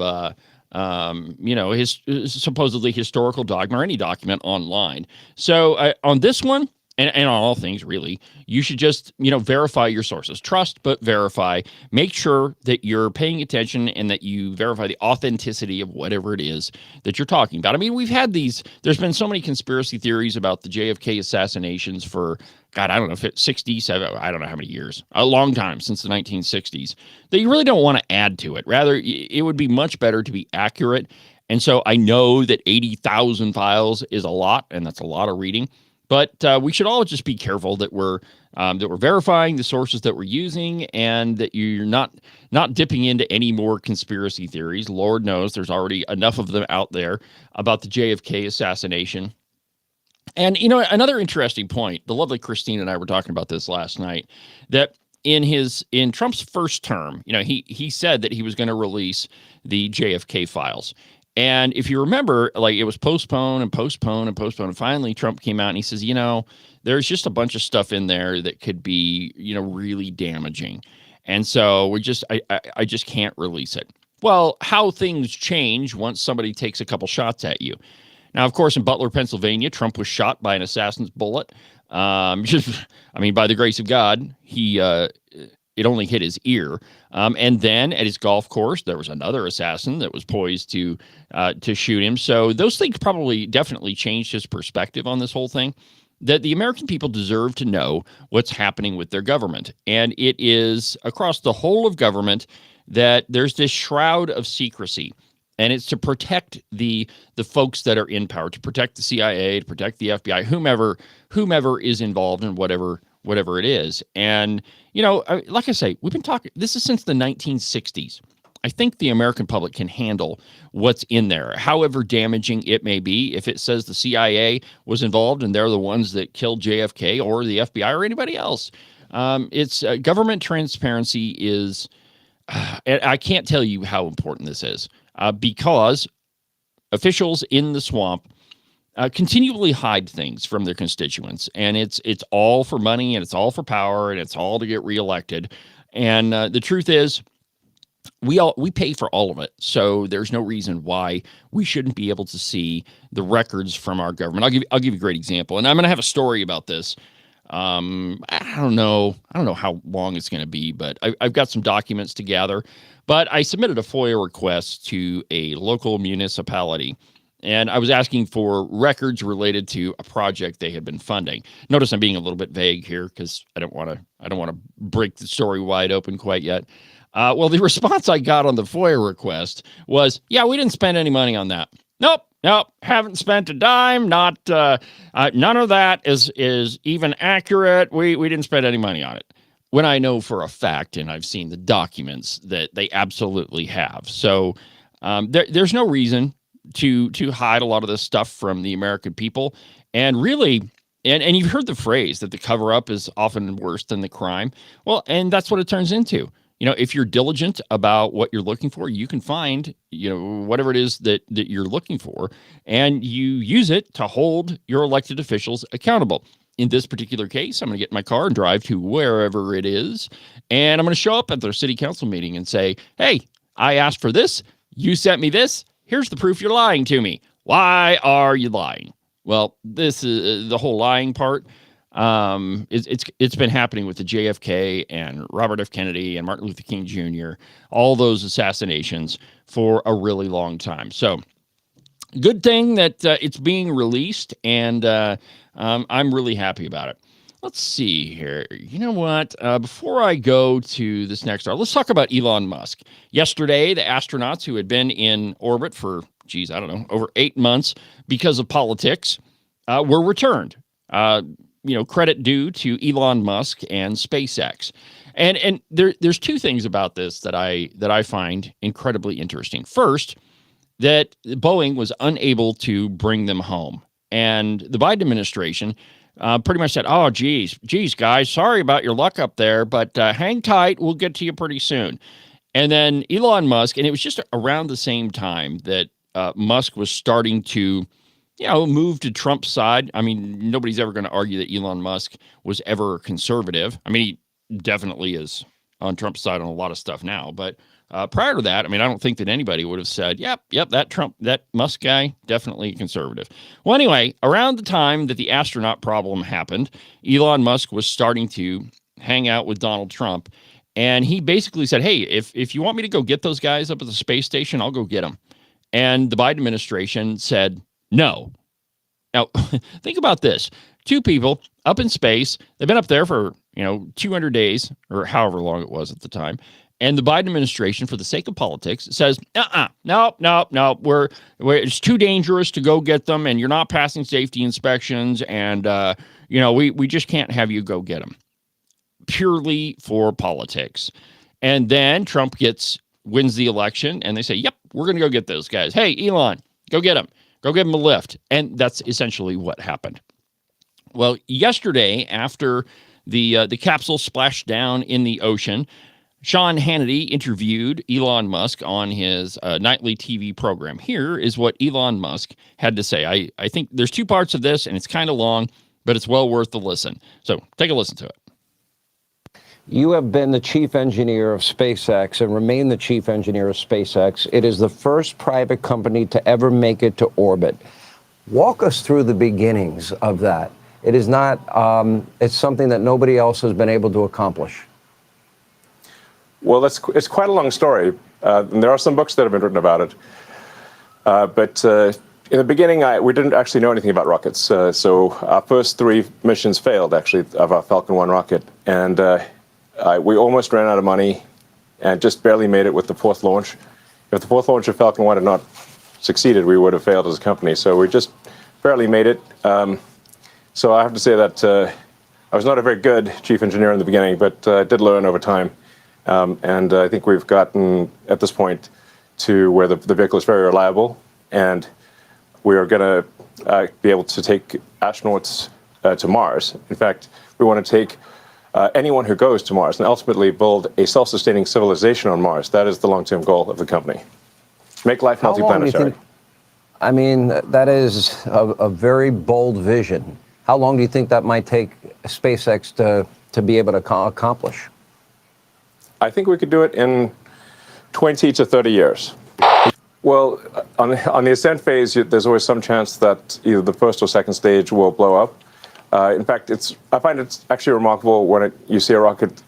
supposedly historical dogma or any document online. So on this one, and on all things, really, you should just, verify your sources. Trust, but verify. Make sure that you're paying attention and that you verify the authenticity of whatever it is that you're talking about. I mean, we've had there's been so many conspiracy theories about the JFK assassinations for, God, I don't know if it's 67, I don't know how many years, a long time, since the 1960s, that you really don't want to add to it. Rather, it would be much better to be accurate. And so I know that 80,000 files is a lot, and that's a lot of reading. But we should all just be careful that we're verifying the sources that we're using, and that you're not dipping into any more conspiracy theories. Lord knows there's already enough of them out there about the JFK assassination. And another interesting point. The lovely Christine and I were talking about this last night. That in Trump's first term, he said that he was going to release the JFK files. And if you remember, it was postponed and postponed and postponed. And finally, Trump came out and he says, there's just a bunch of stuff in there that could be, really damaging. And so I just can't release it. Well, how things change once somebody takes a couple shots at you. Now, of course, in Butler, Pennsylvania, Trump was shot by an assassin's bullet. By the grace of God, it only hit his ear. And then at his golf course, there was another assassin that was poised to shoot him. So those things definitely changed his perspective on this whole thing, that the American people deserve to know what's happening with their government. And it is across the whole of government that there's this shroud of secrecy. And it's to protect the folks that are in power, to protect the CIA, to protect the FBI, whomever is involved in whatever it is. And, like I say, we've been talking, this is since the 1960s. I think the American public can handle what's in there, however damaging it may be. If it says the CIA was involved and they're the ones that killed JFK, or the FBI or anybody else, it's government transparency is, and I can't tell you how important this is, because officials in the swamp continually hide things from their constituents, and it's all for money, and it's all for power, and it's all to get reelected. And the truth is, we pay for all of it, so there's no reason why we shouldn't be able to see the records from our government. I'll give you a great example, and I'm going to have a story about this. I don't know how long it's going to be, but I've got some documents to gather. But I submitted a FOIA request to a local municipality, and I was asking for records related to a project they had been funding. Notice I'm being a little bit vague here because I don't want to break the story wide open quite yet. Well, the response I got on the FOIA request was, "Yeah, we didn't spend any money on that. Nope, haven't spent a dime. Not none of that is even accurate. We didn't spend any money on it." When I know for a fact, and I've seen the documents, that they absolutely have. So there's no reason to hide a lot of this stuff from the American people. And really, and you've heard the phrase that the cover-up is often worse than the crime. Well, and that's what it turns into. If you're diligent about what you're looking for, you can find, whatever it is that you're looking for, and you use it to hold your elected officials accountable. In this particular case, I'm going to get in my car and drive to wherever it is, and I'm going to show up at their city council meeting and say, "Hey, I asked for this. You sent me this. Here's the proof you're lying to me. Why are you lying?" Well, this is the whole lying part. It's been happening with the JFK and Robert F. Kennedy and Martin Luther King Jr., all those assassinations for a really long time. So good thing that it's being released, and I'm really happy about it. Let's see here. You know what? Before I go to this next article, let's talk about Elon Musk. Yesterday, the astronauts who had been in orbit for, over 8 months because of politics were returned. Credit due to Elon Musk and SpaceX. And there's two things about this that I find incredibly interesting. First, that Boeing was unable to bring them home. And the Biden administration pretty much said, oh, geez, guys, sorry about your luck up there, but hang tight. We'll get to you pretty soon. And then Elon Musk, and it was just around the same time that Musk was starting to, move to Trump's side. I mean, nobody's ever going to argue that Elon Musk was ever conservative. I mean, he definitely is on Trump's side on a lot of stuff now, but prior to that, I mean, I don't think that anybody would have said, yep, that Musk guy, definitely conservative. Well, anyway, around the time that the astronaut problem happened, Elon Musk was starting to hang out with Donald Trump. And he basically said, hey, if you want me to go get those guys up at the space station, I'll go get them. And the Biden administration said, no. Now, think about this. Two people up in space, they've been up there for, 200 days or however long it was at the time. And the Biden administration, for the sake of politics, says, no, it's too dangerous to go get them, and you're not passing safety inspections, and, we just can't have you go get them. Purely for politics. And then Trump wins the election, and they say, yep, we're going to go get those guys. Hey, Elon, go get them. Go give them a lift. And that's essentially what happened. Well, yesterday, after the capsule splashed down in the ocean, Sean Hannity interviewed Elon Musk on his nightly TV program. Here is what Elon Musk had to say. I think there's two parts of this, and it's kind of long, but it's well worth the listen. So take a listen to it. You have been the chief engineer of SpaceX and remain the chief engineer of SpaceX. It is the first private company to ever make it to orbit. Walk us through the beginnings of that. It is not, it's something that nobody else has been able to accomplish. Well, it's quite a long story, and there are some books that have been written about it. But in the beginning, we didn't actually know anything about rockets. So our first 3 missions failed, actually, of our Falcon 1 rocket. And we almost ran out of money and just barely made it with the 4th launch. If the 4th launch of Falcon 1 had not succeeded, we would have failed as a company. So we just barely made it. So I have to say that I was not a very good chief engineer in the beginning, but I did learn over time. And I think we've gotten, at this point, to where the vehicle is very reliable, and we are going to be able to take astronauts to Mars. In fact, we want to take anyone who goes to Mars and ultimately build a self-sustaining civilization on Mars. That is the long-term goal of the company. Make life multiplanetary. I mean, that is a very bold vision. How long do you think that might take SpaceX to be able to accomplish? I think we could do it in 20 to 30 years. Well, on the ascent phase, there's always some chance that either the first or second stage will blow up. In fact, I find it's actually remarkable when you see a rocket.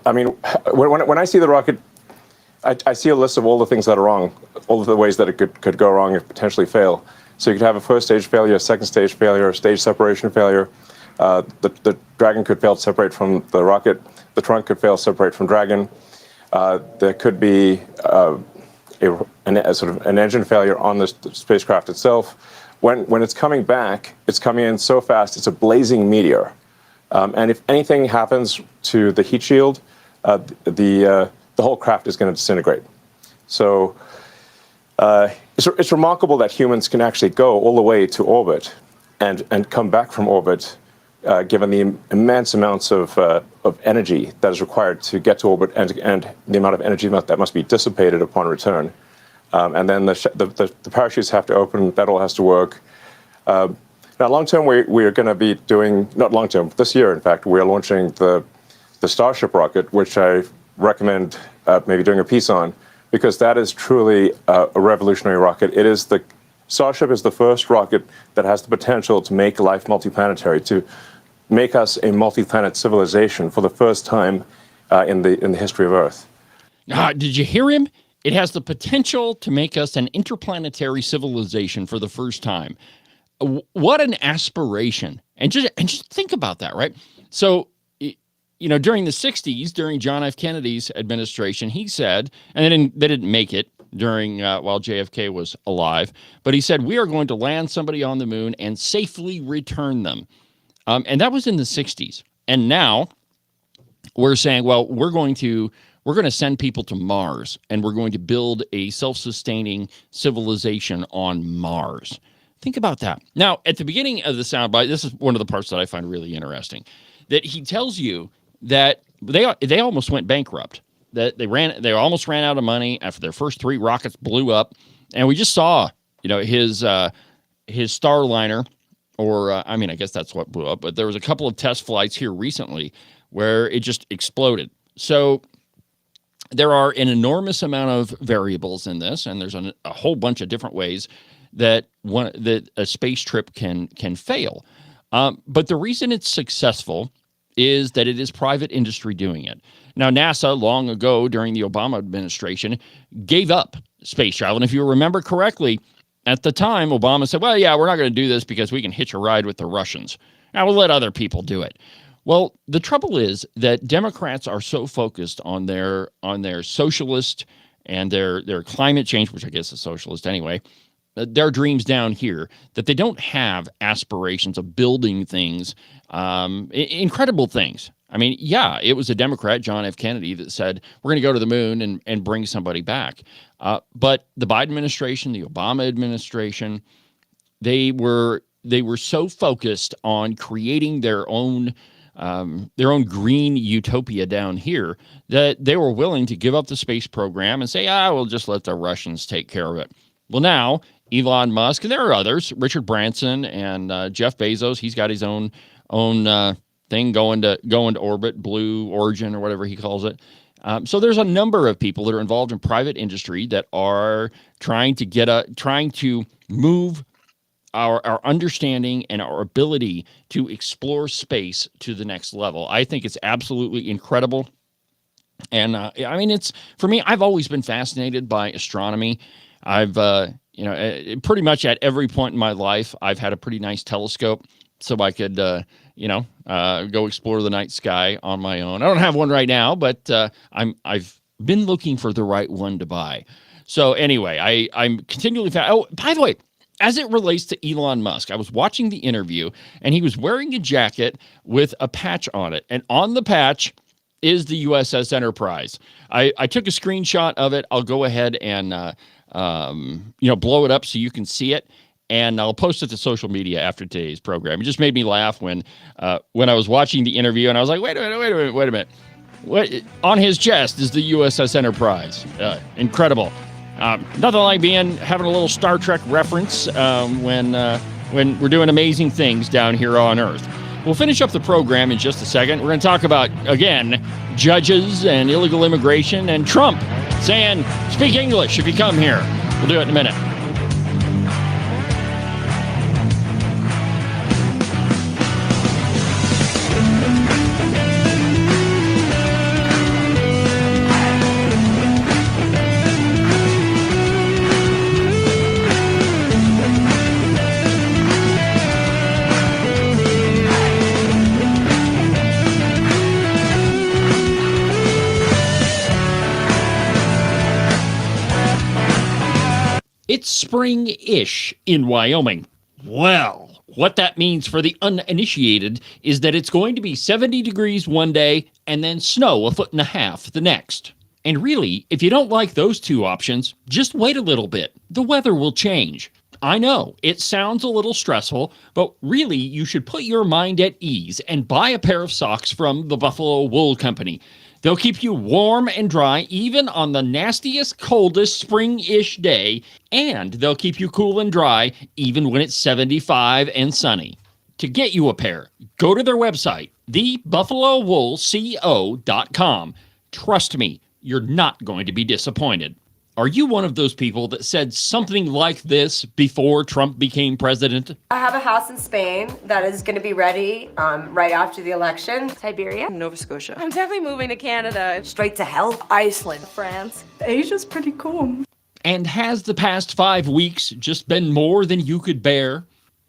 I mean, when I see the rocket, I see a list of all the things that are wrong, all of the ways that it could go wrong and potentially fail. So you could have a first stage failure, a second stage failure, a stage separation failure. The Dragon could fail to separate from the rocket. The trunk could fail to separate from Dragon. There could be a sort of an engine failure on the spacecraft itself. When it's coming back, it's coming in so fast, it's a blazing meteor. And if anything happens to the heat shield, the whole craft is going to disintegrate. So it's remarkable that humans can actually go all the way to orbit and come back from orbit, given the immense amounts of energy that is required to get to orbit and the amount of energy that must be dissipated upon return. And then the parachutes have to open, that all has to work. Now, long term, we are going to be doing, not long term, this year, in fact, we are launching the Starship rocket, which I recommend maybe doing a piece on, because that is truly a revolutionary rocket. Starship is the first rocket that has the potential to make life multiplanetary, to make us a multi-planet civilization for the first time in the history of Earth. Did you hear him? It has the potential to make us an interplanetary civilization for the first time. What an aspiration. And just think about that, right? So, during the 60s, during John F. Kennedy's administration, he said, and they didn't make it during while JFK was alive, but he said, we are going to land somebody on the moon and safely return them. And that was in the 60s. And now we're saying, well, we're going to send people to Mars, and we're going to build a self-sustaining civilization on Mars. Think about that. Now, at the beginning of the soundbite, this is one of the parts that I find really interesting, that he tells you that they almost went bankrupt, that they almost ran out of money after their first 3 rockets blew up, and we just saw, his Starliner, or I guess that's what blew up, but there was a couple of test flights here recently where it just exploded. So there are an enormous amount of variables in this, and there's a whole bunch of different ways that a space trip can fail. But the reason it's successful is that it is private industry doing it. Now, NASA, long ago during the Obama administration, gave up space travel. And if you remember correctly, at the time, Obama said, well, yeah, we're not going to do this because we can hitch a ride with the Russians. Now we'll let other people do it. Well, the trouble is that Democrats are so focused on their socialist and their climate change, which I guess is socialist anyway, their dreams down here, that they don't have aspirations of building things, incredible things. It was a Democrat, John F. Kennedy, that said, we're going to go to the moon and bring somebody back. But the Biden administration, the Obama administration, they were so focused on creating their own green utopia down here that they were willing to give up the space program and say, we'll just let the Russians take care of it. Well, now Elon Musk, and there are others, Richard Branson and Jeff Bezos, he's got his own thing going to orbit, Blue Origin or whatever he calls it. So there's a number of people that are involved in private industry that are trying to move our understanding and our ability to explore space to the next level. I think it's absolutely incredible. And it's, for me, I've always been fascinated by astronomy. I've pretty much at every point in my life, I've had a pretty nice telescope so I could go explore the night sky on my own. I don't have one right now, but I've been looking for the right one to buy. So anyway, I'm continually oh, by the way, as it relates to Elon Musk, I was watching the interview and he was wearing a jacket with a patch on it, and on the patch is the USS Enterprise. I took a screenshot of it. I'll go ahead and blow it up so you can see it, and I'll post it to social media after today's program. It just made me laugh when I was watching the interview, and I was like, wait a minute. What on his chest is the USS Enterprise? Incredible. Nothing like having a little Star Trek reference when we're doing amazing things down here on Earth. We'll finish up the program in just a second. We're going to talk about, again, judges and illegal immigration and Trump saying, speak English if you come here. We'll do it in a minute. It's spring-ish in Wyoming. Well, what that means for the uninitiated is that it's going to be 70 degrees one day and then snow 1.5 feet the next. And really, if you don't like those two options, just wait a little bit. The weather will change. I know, it sounds a little stressful, but really you should put your mind at ease and buy a pair of socks from the Buffalo Wool Company. They'll keep you warm and dry even on the nastiest, coldest spring-ish day, and they'll keep you cool and dry even when it's 75 and sunny. To get you a pair, go to their website, thebuffalowoolco.com. Trust me, you're not going to be disappointed. Are you one of those people that said something like this before Trump became president? I have a house in Spain that is going to be ready right after the election. Siberia, Nova Scotia. I'm definitely moving to Canada. Straight to hell. Iceland, France. Asia's pretty cool. And has the past 5 weeks just been more than you could bear?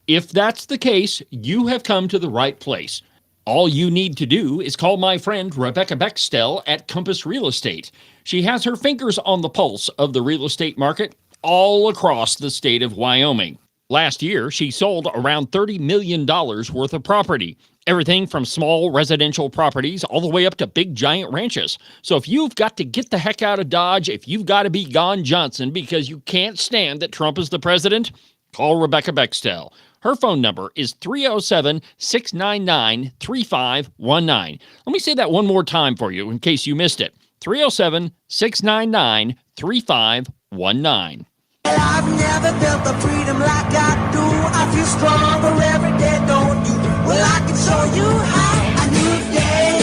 If that's the case, you have come to the right place. All you need to do is call my friend Rebecca Bextel at Compass Real Estate. She has her fingers on the pulse of the real estate market all across the state of Wyoming. Last year, she sold around $30 million worth of property. Everything from small residential properties all the way up to big giant ranches. So if you've got to get the heck out of Dodge, if you've got to be gone Johnson because you can't stand that Trump is the president, call Rebecca Bextel. Her phone number is 307-699-3519. Let me say that one more time for you in case you missed it. 307-699-3519. I've never felt the freedom like I do. I feel stronger every day, don't you? Well, I can show you how. A new day,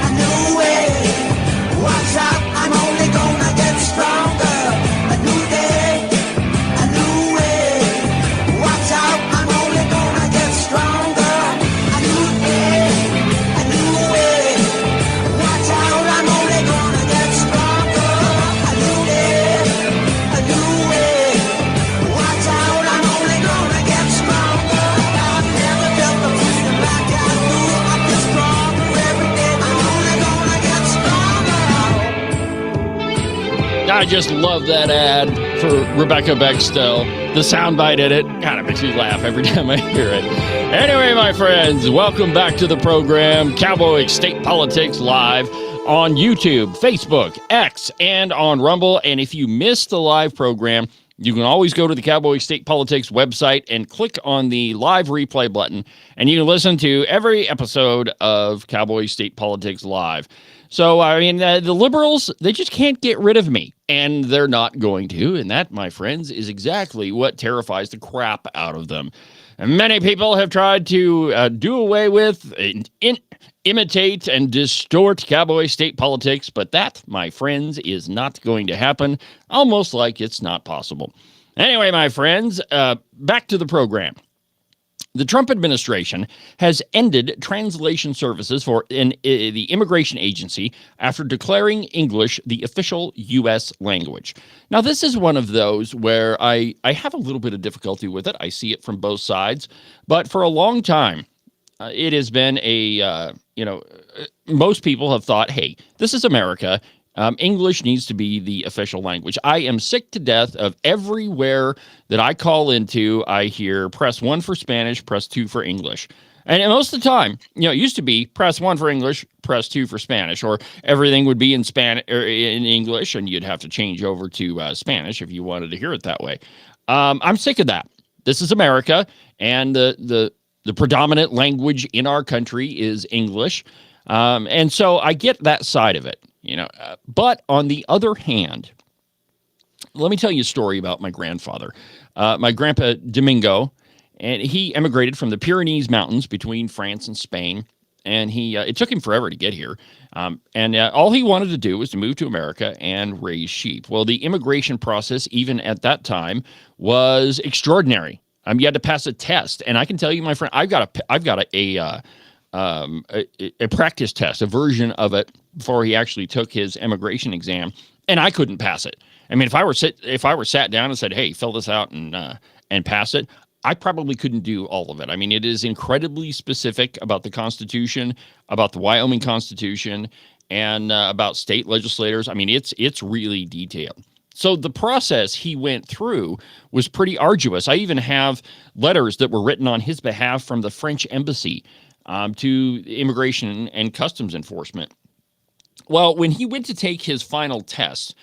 a new way. Watch out, I'm only gonna get stronger. A new day, a new way. Watch out, I'm only gonna get stronger. A new day, a new way. Watch out, I'm only gonna get stronger. A new day, a new way. Watch out, I'm only gonna get stronger. I've never felt the freedom like I do. I feel stronger every day. I'm only gonna get stronger. I just love that ad for Rebecca Bextel. The soundbite in it kind of makes me laugh every time I hear it. Anyway, my friends, welcome back to the program, Cowboy State Politics Live on YouTube, Facebook, X, and on Rumble. And if you missed the live program, you can always go to the Cowboy State Politics website and click on the live replay button, and you can listen to every episode of Cowboy State Politics Live. So, I mean, the liberals, they just can't get rid of me, and they're not going to. And that, my friends, is exactly what terrifies the crap out of them. And many people have tried to do away with, imitate, and distort Cowboy State politics, but that, my friends, is not going to happen, almost like it's not possible. Anyway, my friends, back to the program. The Trump administration has ended translation services for the immigration agency after declaring English the official U.S. language. Now, this is one of those where I have a little bit of difficulty with it. I see it from both sides. But for a long time, it has been most people have thought, hey, this is America. English needs to be the official language. I am sick to death of everywhere that I call into, I hear press 1 for Spanish, press 2 for English. And most of the time, it used to be press 1 for English, press 2 for Spanish, or everything would be in Spanish or in English, and you'd have to change over to Spanish if you wanted to hear it that way. I'm sick of that. This is America, and the predominant language in our country is English. And so I get that side of it. But on the other hand, let me tell you a story about my grandfather. My grandpa Domingo, and he emigrated from the Pyrenees Mountains between France and Spain, and it took him forever to get here. And all he wanted to do was to move to America and raise sheep. Well, the immigration process, even at that time, was extraordinary. You had to pass a test, and I can tell you, my friend, I've got a practice test, a version of it before he actually took his immigration exam, and I couldn't pass it. I mean, if I were sat down and said, "Hey, fill this out and pass it," I probably couldn't do all of it. I mean, it is incredibly specific about the Constitution, about the Wyoming Constitution, and about state legislators. I mean, it's really detailed. So the process he went through was pretty arduous. I even have letters that were written on his behalf from the French embassy to Immigration and Customs Enforcement. Well, when he went to take his final test,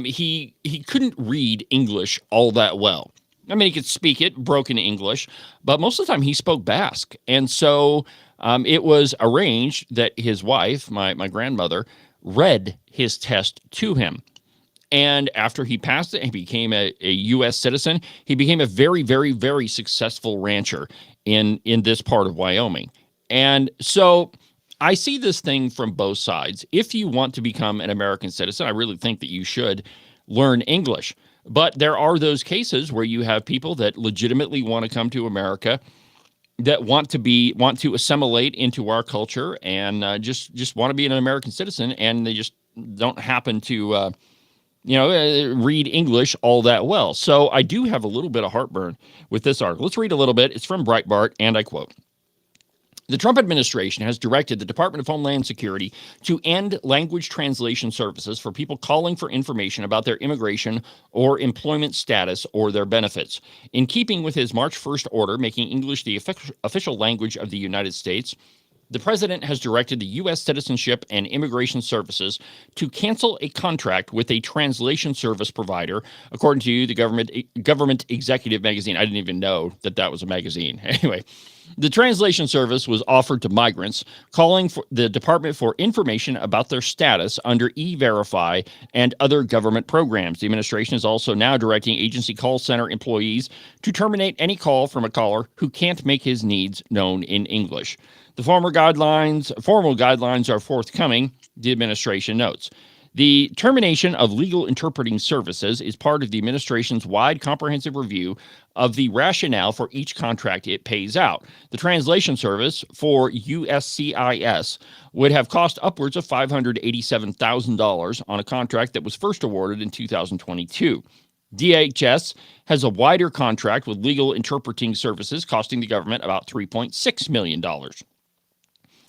he couldn't read English all that well. I mean, he could speak it, broken English, but most of the time he spoke Basque. And so it was arranged that his wife, my grandmother, read his test to him. And after he passed it, he became a U.S. citizen. He became a very, very, very successful rancher in this part of Wyoming. And so I see this thing from both sides. If you want to become an American citizen, I really think that you should. learn English. But there are those cases where you have people that legitimately want to come to America, that want to assimilate into our culture, and just want to be an American citizen, and they just don't happen to read English all that well. So I do have a little bit of heartburn with this article. Let's read a little bit. It's from Breitbart, and I quote: "The Trump administration has directed the Department of Homeland Security to end language translation services for people calling for information about their immigration or employment status or their benefits. In keeping with his March 1st order making English the official language of the United States, the president has directed the U.S. Citizenship and Immigration Services to cancel a contract with a translation service provider, according to the Government Executive magazine." I didn't even know that was a magazine. Anyway, the translation service was offered to migrants calling for the department for information about their status under E-Verify and other government programs. The administration is also now directing agency call center employees to terminate any call from a caller who can't make his needs known in English. The formal guidelines are forthcoming, the administration notes. The termination of legal interpreting services is part of the administration's wide comprehensive review of the rationale for each contract it pays out. The translation service for USCIS would have cost upwards of $587,000 on a contract that was first awarded in 2022. DHS has a wider contract with legal interpreting services costing the government about $3.6 million.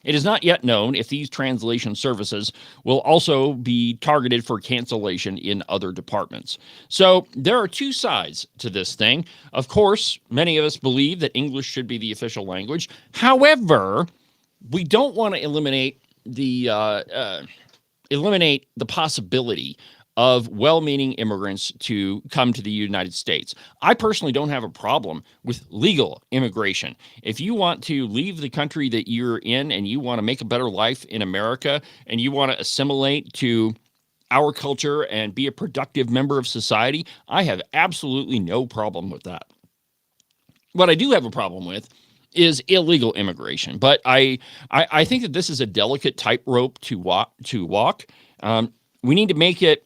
It is not yet known if these translation services will also be targeted for cancellation in other departments. So there are two sides to this thing. Of course, many of us believe that English should be the official language. However, we don't want to eliminate the possibility of well-meaning immigrants to come to the United States. I personally don't have a problem with legal immigration. If you want to leave the country that you're in and you want to make a better life in America and you want to assimilate to our culture and be a productive member of society, I have absolutely no problem with that. What I do have a problem with is illegal immigration. But I think that this is a delicate tightrope to walk. We need to make it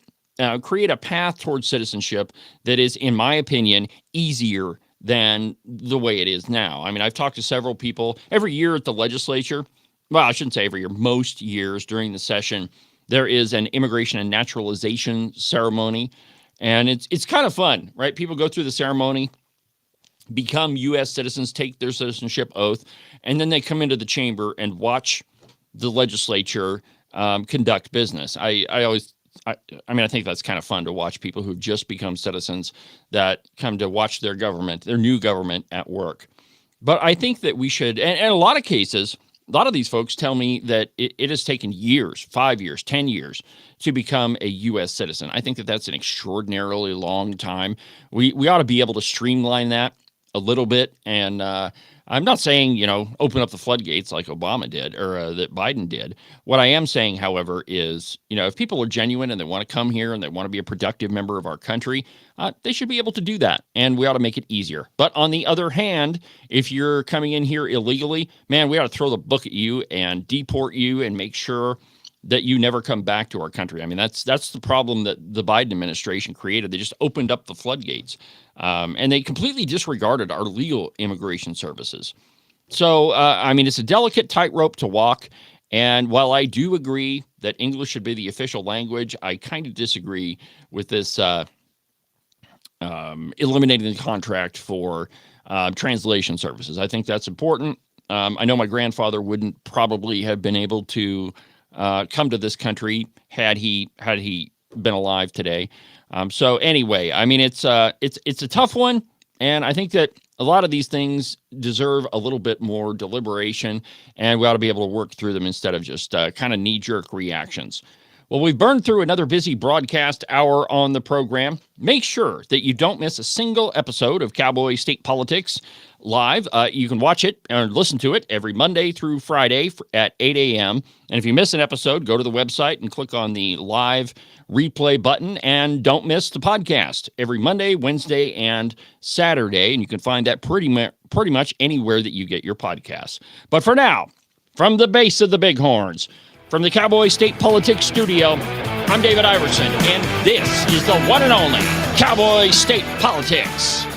create a path towards citizenship that is, in my opinion, easier than the way it is now. I mean, I've talked to several people every year at the legislature. Well, I shouldn't say every year, most years during the session, there is an immigration and naturalization ceremony. And it's kind of fun, right? People go through the ceremony, become U.S. citizens, take their citizenship oath, and then they come into the chamber and watch the legislature conduct business. I think that's kind of fun to watch people who just become citizens that come to watch their new government at work. But I think that we should, and in a lot of cases, a lot of these folks tell me that it has taken years, 5 years, 10 years to become a U.S. citizen. I think that that's an extraordinarily long time. We ought to be able to streamline that a little bit. And I'm not saying, open up the floodgates like Obama did or that Biden did. What I am saying, however, is, if people are genuine and they want to come here and they want to be a productive member of our country, they should be able to do that. And we ought to make it easier. But on the other hand, if you're coming in here illegally, man, we ought to throw the book at you and deport you and make sure that you never come back to our country. I mean, that's the problem that the Biden administration created. They just opened up the floodgates. And they completely disregarded our legal immigration services. So, it's a delicate tightrope to walk. And while I do agree that English should be the official language, I kind of disagree with this eliminating the contract for translation services. I think that's important. I know my grandfather wouldn't probably have been able to come to this country had he been alive today. So anyway, it's a tough one, and I think that a lot of these things deserve a little bit more deliberation, and we ought to be able to work through them instead of just kind of knee-jerk reactions. Well, we've burned through another busy broadcast hour on the program. Make sure that you don't miss a single episode of Cowboy State Politics Live. You can watch it or listen to it every Monday through Friday at 8 a.m. And if you miss an episode, go to the website and click on the live replay button, and don't miss the podcast every Monday, Wednesday, and Saturday. And you can find that pretty much anywhere that you get your podcasts. But for now, from the base of the Bighorns, from the Cowboy State Politics Studio, I'm David Iverson, and this is the one and only Cowboy State Politics.